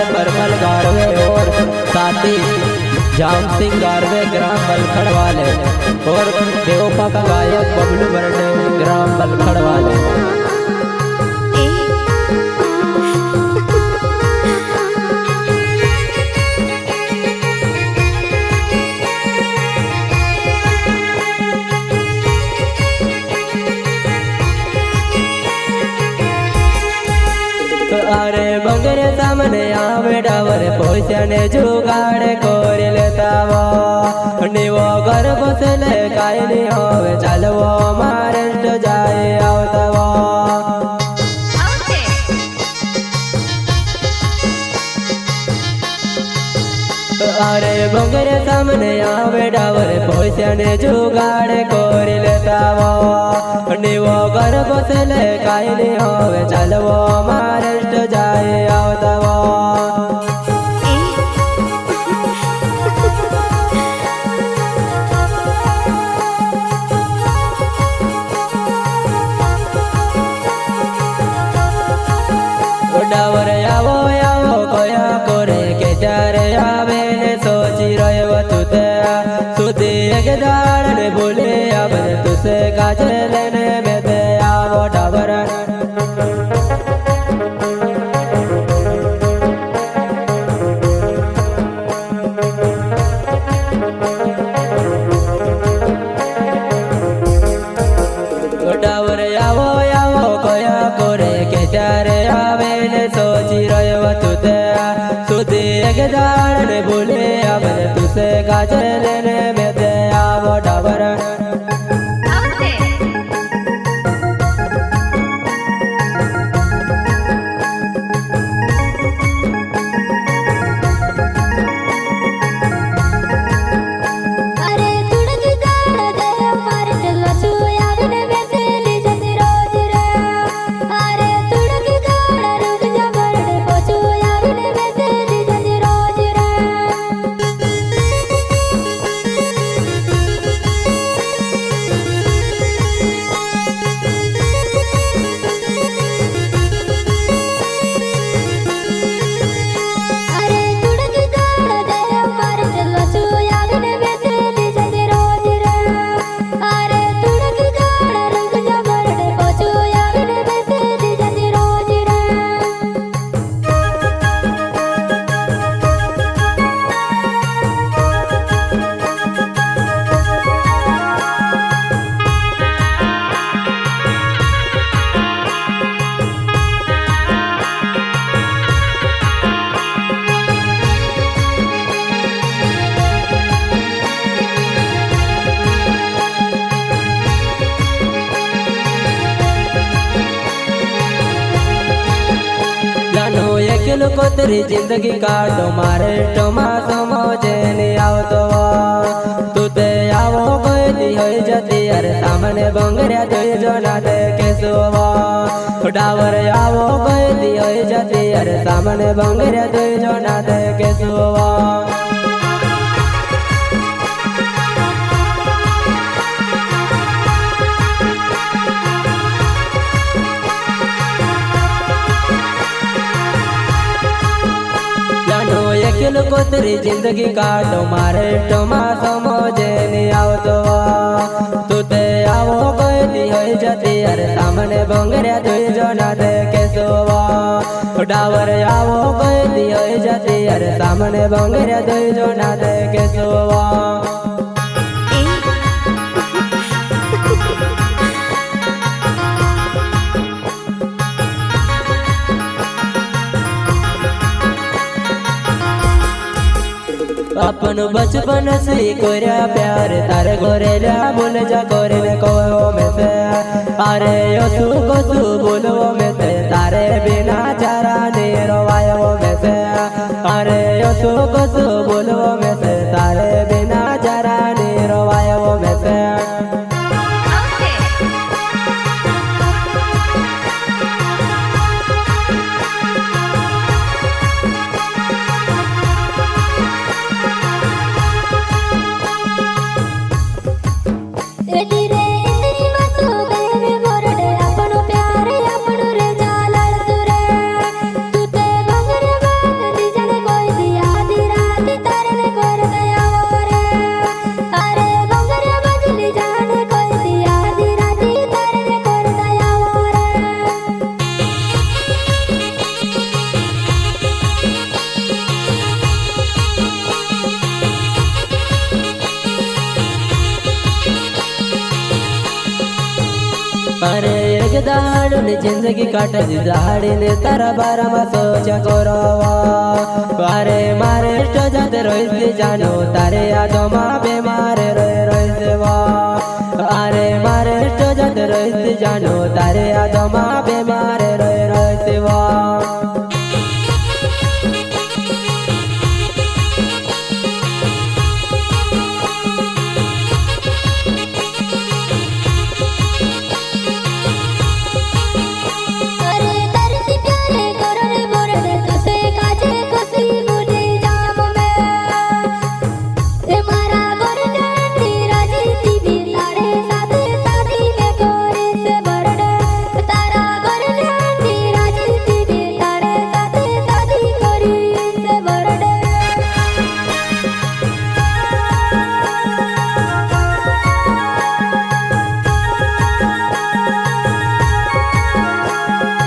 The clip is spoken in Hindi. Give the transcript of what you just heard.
गावे परमल गारवे और साथी जाम सिंह गारवे ग्राम बलखड़ वाले और देवपा का गायक बबलू बरडे ग्राम बलखड़ वाले। अरे बंगरे सामने आवे डावर पैसा ने जुगाड़ कर लेता वो नीवो घर बसले काई नहीं होवे चलवो महाराष्ट्र जाए आवता वो। अरे बंगरे सामने आवे डावर पैसा ने जुगाड़ कर लेता वो नीवो घर बसले काई नहीं होवे चलवो महाराष्ट्र जाए आवता वो। डावर आवो आवो कया करे के त्यारे आवे ने सोची रहे तुते सुधी एक दाड़ ने बोले अब तुसे काजे लेने में दे आवो डावर। डावर आवो आवो कया करे के त्यारे आवे ने सोची रहे तुते सुधी एक दाड़ ने बोले अब तुसे काजे लेने में दे आवो डावर। अकेलो को तेरी जिंदगी काटो मारे टोमा समझे नहीं आवतो तू ते आवो कोई दी होई जाती अरे सामने बंगरिया जोई जो ना देखे सुवा डावर आवो कोई दी होई जाती अरे सामने बंगरिया जोई जो ना देखे सुवा। अकेलो को तेरी जिंदगी काटो मारे टोमा समझे नहीं आवतो तू ते आवो कोई दी होई जाती अरे सामने बंगरिया जोई जो ना देखे सुवा डावर आवो कोई दी होई जाती अरे सामने बंगरिया जोई जो ना देखे सुवा। अपन बचपन से कोरिया प्यार तारे गोरेला बोल जा कोरे को में से अरे यो सु को सु बोलो में से तारे बिना चारा नहीं रोवायो में से अरे यो सु को सु बोलो में से तारे बिना चारा नहीं रोवायो में से। तू ते बंगरे बांध દાડની જિંદગી કાઢ દાડીને તારા બારામાં સોચા કરવા. અરે મારે તો જાતે રોઈતી જાનો તારે યાદોમાં બેમાં